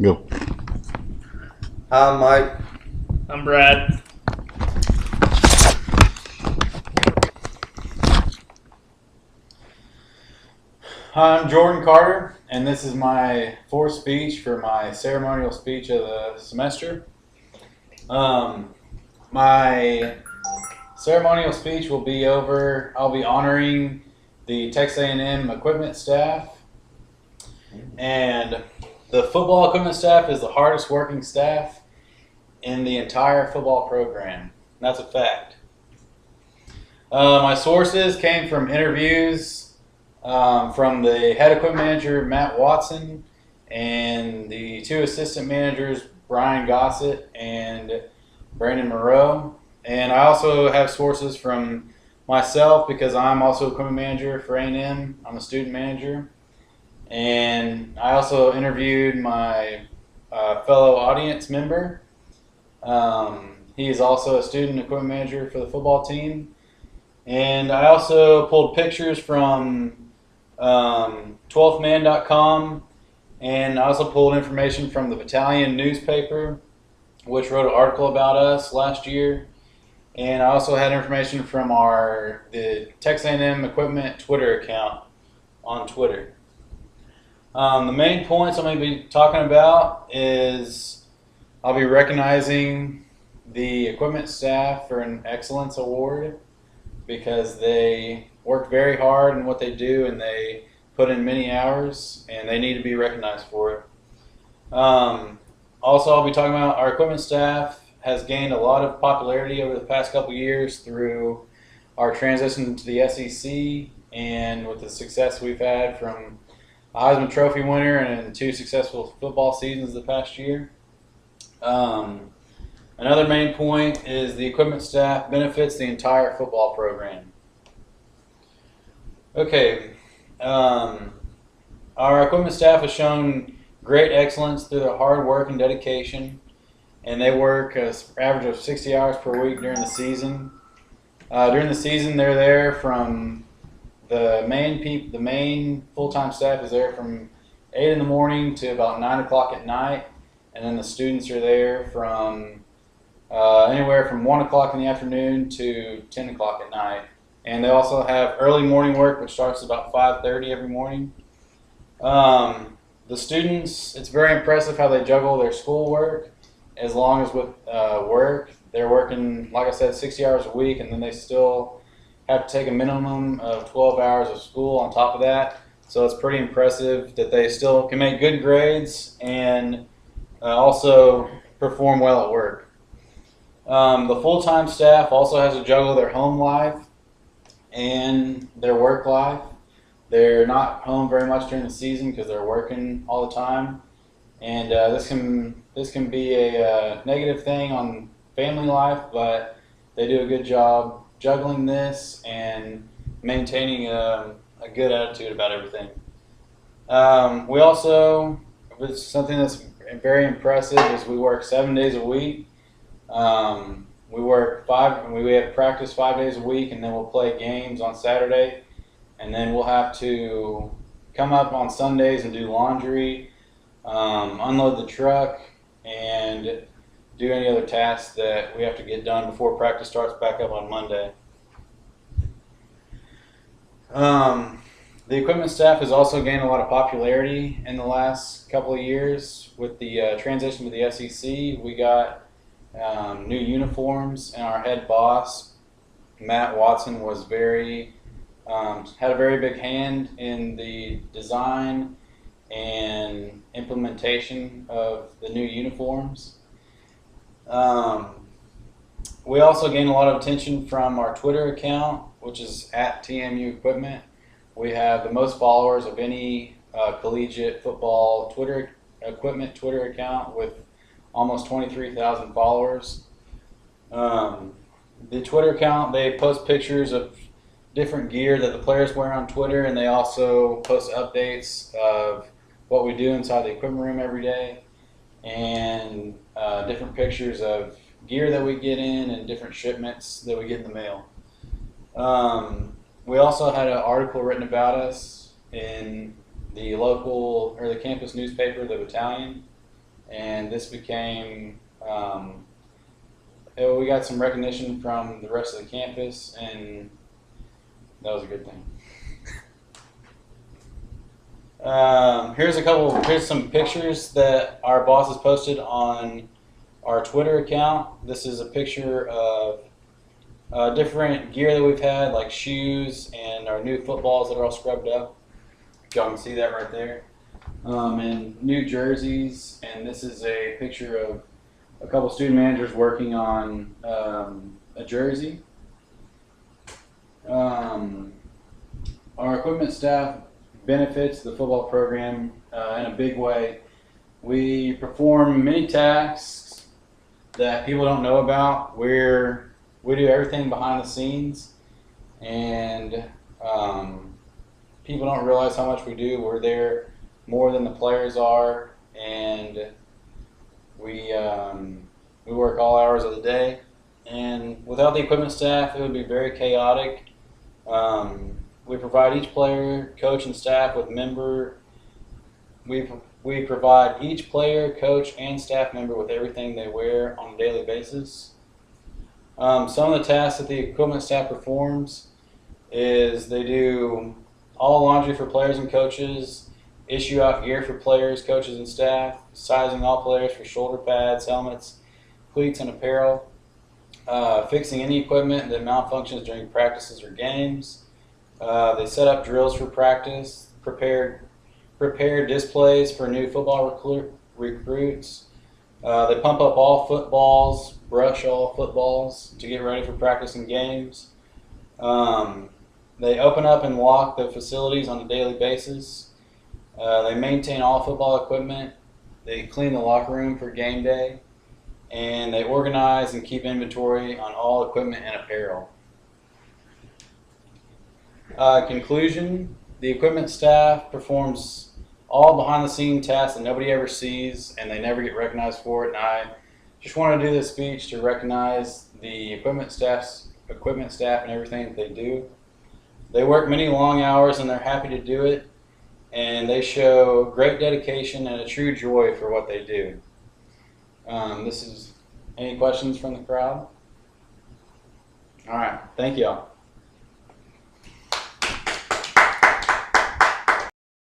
Go. Hi, I'm Mike. I'm Brad. Hi, I'm Jordan Carter, and this is my fourth speech for my ceremonial speech of the semester. My ceremonial speech will be over. I'll be honoring the Texas A&M equipment staff, and the football equipment staff is the hardest working staff in the entire football program. That's a fact. My sources came from interviews from the head equipment manager, Matt Watson, and the two assistant managers, Brian Gossett and Brandon Moreau. And I also have sources from myself because I'm also equipment manager for A&M. I'm a student manager. And I also interviewed my fellow audience member. He is also a student equipment manager for the football team. And I also pulled pictures from 12thman.com, and I also pulled information from the Battalion newspaper, which wrote an article about us last year. And I also had information from the Texas A&M equipment Twitter account on Twitter. The main points I'm going to be talking about is I'll be recognizing the equipment staff for an excellence award because they work very hard in what they do and they put in many hours and they need to be recognized for it. Also, I'll be talking about our equipment staff has gained a lot of popularity over the past couple years through our transition to the SEC and with the success we've had from a Heisman Trophy winner and 2 successful football seasons the past year. Another main point is the equipment staff benefits the entire football program. Okay, our equipment staff has shown great excellence through their hard work and dedication, and they work an average of 60 hours per week during the season. During the season, they're there from the main full-time staff is there from 8 in the morning to about 9 o'clock at night, and then the students are there from anywhere from 1 o'clock in the afternoon to 10 o'clock at night. And they also have early morning work, which starts about 5:30 every morning. The students, it's very impressive how they juggle their schoolwork as long as with work. They're working, like I said, 60 hours a week, and then they still have to take a minimum of 12 hours of school on top of that. So it's pretty impressive that they still can make good grades and also perform well at work. The full-time staff also has to juggle their home life and their work life. They're not home very much during the season because they're working all the time, and this can be a negative thing on family life, but they do a good job juggling this and maintaining a good attitude about everything. We also, something that's very impressive is we work 7 days a week. We have practice 5 days a week, and then we'll play games on Saturday, and then we'll have to come up on Sundays and do laundry, unload the truck, and do any other tasks that we have to get done before practice starts back up on Monday. The equipment staff has also gained a lot of popularity in the last couple of years with the transition to the SEC. We got new uniforms, and our head boss, Matt Watson, was had a very big hand in the design and implementation of the new uniforms. We also gained a lot of attention from our Twitter account, which is @TMU Equipment. We have the most followers of any collegiate football equipment Twitter account with almost 23,000 followers. The Twitter account, they post pictures of different gear that the players wear on Twitter, and they also post updates of what we do inside the equipment room every day, and different pictures of gear that we get in and different shipments that we get in the mail. We also had an article written about us in the campus newspaper, the Battalion. and this became, we got some recognition from the rest of the campus, and that was a good thing. Here's some pictures that our bosses posted on our Twitter account. This is a picture of different gear that we've had, like shoes and our new footballs that are all scrubbed up. Y'all can see that right there. And new jerseys, and this is a picture of a couple student managers working on a jersey. Our equipment staff benefits the football program in a big way. We perform many tasks that people don't know about. We do everything behind the scenes, and people don't realize how much we do. We're there more than the players are, and we work all hours of the day. And without the equipment staff, it would be very chaotic. We provide each player, coach, and staff with we provide each player, coach, and staff member with everything they wear on a daily basis. Some of the tasks that the equipment staff performs is they do all laundry for players and coaches, issue out gear for players, coaches, and staff, sizing all players for shoulder pads, helmets, cleats, and apparel, fixing any equipment that malfunctions during practices or games. They set up drills for practice, prepare displays for new football recruits. They pump up all footballs, brush all footballs to get ready for practice and games. They open up and lock the facilities on a daily basis. They maintain all football equipment. They clean the locker room for game day. And they organize and keep inventory on all equipment and apparel. Conclusion, the equipment staff performs all behind the scene tasks that nobody ever sees, and they never get recognized for it. And I just want to do this speech to recognize the equipment staff and everything that they do. They work many long hours, and they're happy to do it, and they show great dedication and a true joy for what they do. Any questions from the crowd? All right, thank y'all.